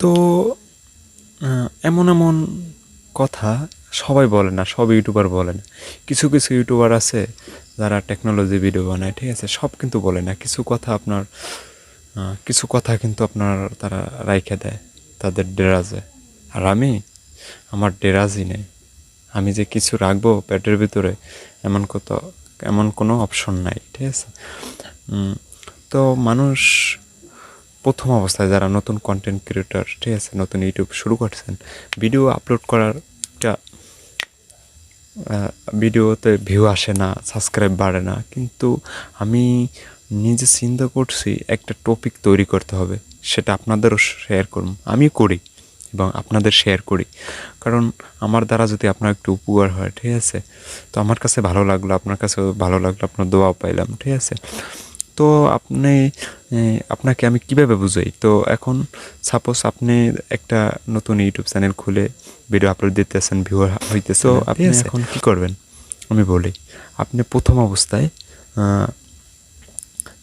তো এমন এমন কথা সবাই বলে না, সব ইউটিউবার বলে না। কিছু কিছু ইউটিউবার আছে যারা টেকনোলজি ভিডিও বানায়, ঠিক আছে, সব কিন্তু বলে না। কিছু কথা কিন্তু আপনার তারা রাইখে দেয় তাদের ডেরাজে। আর আমার ডেরাজই নেই। আমি যে কিছু রাখবো পেটের ভিতরে এমন কোনো অপশন নাই, ঠিক আছে। তো মানুষ প্রথম অবস্থায় যারা নতুন কন্টেন্ট ক্রিয়েটর, ঠিক আছে, নতুন ইউটিউব শুরু করছেন, ভিডিও আপলোড করার একটা ভিডিওতে ভিউ আসে না, সাবস্ক্রাইব বাড়ে না, কিন্তু আমি নিজে চিন্তা করছি একটা টপিক তৈরি করতে হবে, সেটা আপনাদেরও শেয়ার করুন। আমি করি এবং আপনাদের শেয়ার করি, কারণ আমার দ্বারা যদি আপনার একটু উপকার হয়, ঠিক আছে, তো আমার কাছে ভালো লাগলো, আপনার কাছেও ভালো লাগলো, আপনার দোয়াও পাইলাম, ঠিক আছে। তো আপনাকে আমি কিভাবে বুঝাই? তো এখন সাপোজ আপনি একটা নতুন ইউটিউব চ্যানেল খুলে ভিডিও আপলোড দিতেছেন, ভিউ হইতেছে, তো আপনি এখন কি করবেন আমি বলি। আপনি প্রথম অবস্থায়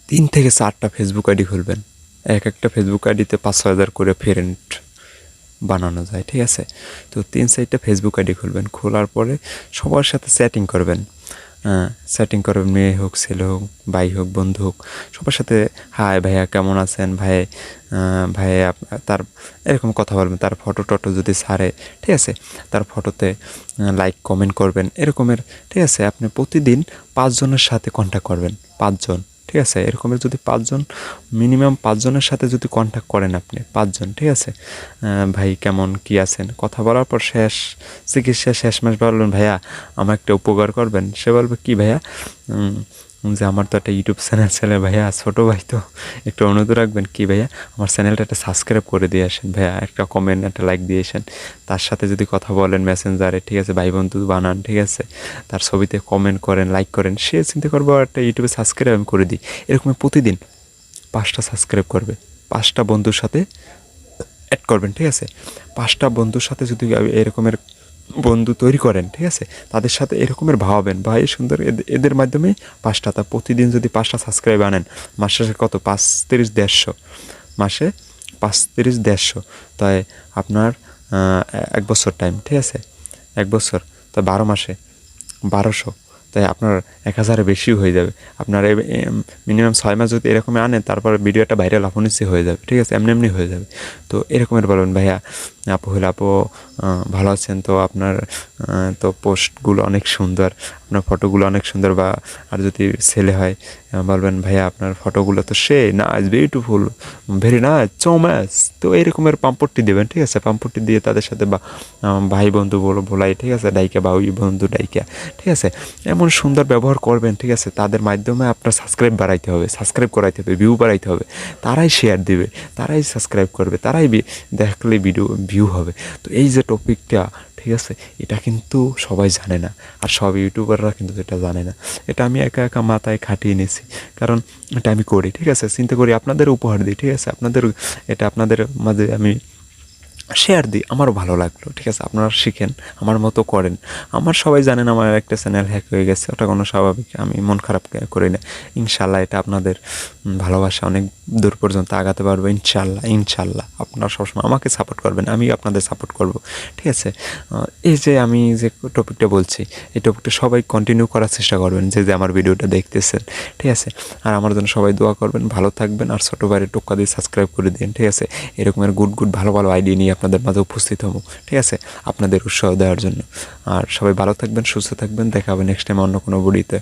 3 থেকে 4টা ফেসবুক আইডি খুলবেন। একটা ফেসবুক আইডিতে 5-6 হাজার করে ফ্রেন্ড বানানো যায়, ঠিক আছে। তো 3-4টা ফেসবুক আইডি খুলবেন, খোলার পরে সবার সাথে চ্যাটিং করবেন। মেয়ে হোক, ছেলে হোক, ভাই হোক, বন্ধু হোক, সবার সাথে হাই ভাইয়া কেমন আছেন, ভাই তার এরকম কথা বলবেন। তার ফটো টটো যদি ছাড়ে, ঠিক আছে, তার ফটোতে লাইক কমেন্ট করবেন, এরকমের, ঠিক আছে। আপনি প্রতিদিন 5 জনের সাথে কন্ট্যাক্ট করবেন, 5 জন, ঠিক আছে। এরকমের যদি 5 জন, মিনিমাম 5 জনের সাথে যদি কন্ট্যাক্ট করেন আপনি, 5 জন, ঠিক আছে, ভাই কেমন কি আছেন, কথা বলার পর চিকিৎসা শেষ মাস বলবেন, ভাইয়া আমার একটা উপকার করবেন। সে বলবে কি ভাইয়া? যে আমার তো একটা ইউটিউব চ্যানেল ভাইয়া, ছোটো ভাই, তো একটু অনুরোধ রাখবেন কি ভাইয়া, আমার চ্যানেলটা একটা সাবস্ক্রাইব করে দিয়ে আসেন ভাইয়া, একটা কমেন্ট, একটা লাইক দিয়ে আসেন। তার সাথে যদি কথা বলেন মেসেঞ্জারে, ঠিক আছে, ভাই বন্ধু বানান, ঠিক আছে, তার ছবিতে কমেন্ট করেন, লাইক করেন, সে চিন্তা করবো একটা ইউটিউবে সাবস্ক্রাইব আমি করে দিই। এরকম প্রতিদিন 5টা সাবস্ক্রাইব করবে, 5টা বন্ধুর সাথে অ্যাড করবেন, ঠিক আছে। 5টা বন্ধুর সাথে যদি এরকমের বন্ধু তৈরি করেন, ঠিক আছে, তাদের সাথে এরকমের ভাবাবেন, ভাই সুন্দর, এদের মাধ্যমে 5টা, তা প্রতিদিন যদি 5টা সাবস্ক্রাইব আনেন, মাসে কত, 5-30-150, মাসে 5-30-150, তাই আপনার 1 বছর টাইম, ঠিক আছে, 1 বছর, তাই 12 মাসে 1200, তাই আপনার 1000-এর বেশি হয়ে যাবে। আপনার মিনিমাম 6 মাস যদি এরকমই আনেন, তারপর ভিডিওটা ভাইরাল আপনিসে হয়ে যাবে, ঠিক আছে, এমনি হয়ে যাবে। তো এরকমের বলবেন, ভাইয়া আপু ভালো আছেন তো, আপনার তো পোস্টগুলো অনেক সুন্দর, আপনার ফটোগুলো অনেক সুন্দর, বা আর যদি ছেলে হয় বলবেন, ভাইয়া আপনার ফটোগুলো তো nice, beautiful, very nice, so much. তো এইরকমের পাম্পটি দেবেন, ঠিক আছে, পাম্পটি দিয়ে তাদের সাথে বা ভাই বন্ধু বলাই, ঠিক আছে, ডাইকা বা ওই বন্ধু ডাইকা, ঠিক আছে, এমন সুন্দর ব্যবহার করবেন, ঠিক আছে। তাদের মাধ্যমে আপনার সাবস্ক্রাইব করাইতে হবে, ভিউ বাড়াইতে হবে, তারাই শেয়ার দিবে, তারাই সাবস্ক্রাইব করবে, তারাই দেখলে ভিউ হবে। তো এই যে টপিকটা, ঠিক আছে, এটা কিন্তু সবাই জানে না, আর সব ইউটিউবাররা কিন্তু এটা জানে না। এটা আমি একা একা মাথায় খাটিয়ে নিয়েছি, কারণ এটা আমি করি, ঠিক আছে, চিন্তা করি আপনাদের উপহার দিই, ঠিক আছে, আপনাদের মাঝে আমি শেয়ার দিই, আমারও ভালো লাগলো, ঠিক আছে, আপনারা শিখেন, আমার মতো করেন। আমার সবাই জানেন আমার একটা চ্যানেল হ্যাক হয়ে গেছে, ওটা কোনো স্বাভাবিক, আমি মন খারাপ করি না। ইনশাল্লাহ এটা আপনাদের ভালোবাসা অনেক দূর পর্যন্ত আগাতে পারবো, ইনশাল্লাহ আপনারা সবসময় আমাকে সাপোর্ট করবেন, আমি আপনাদের সাপোর্ট করব, ঠিক আছে। এই যে আমি যে টপিকটা বলছি, এই টপিকটা সবাই কন্টিনিউ করার চেষ্টা করবেন, যে আমার ভিডিওটা দেখতেছেন, ঠিক আছে। আর আমার জন্য সবাই দোয়া করবেন, ভালো থাকবেন, আর ছোটো বাইরে টোক্কা দিয়ে সাবস্ক্রাইব করে দিন, ঠিক আছে। এরকমের গুড ভালো আইডিয়া নিয়ে আপনাদের মাঝে উপস্থিত হবো, ঠিক আছে, আপনাদের উৎসাহ দেওয়ার জন্য। আর সবাই ভালো থাকবেন, সুস্থ থাকবেন, দেখা হবে নেক্সট টাইম অন্য কোনো ভিডিওতে।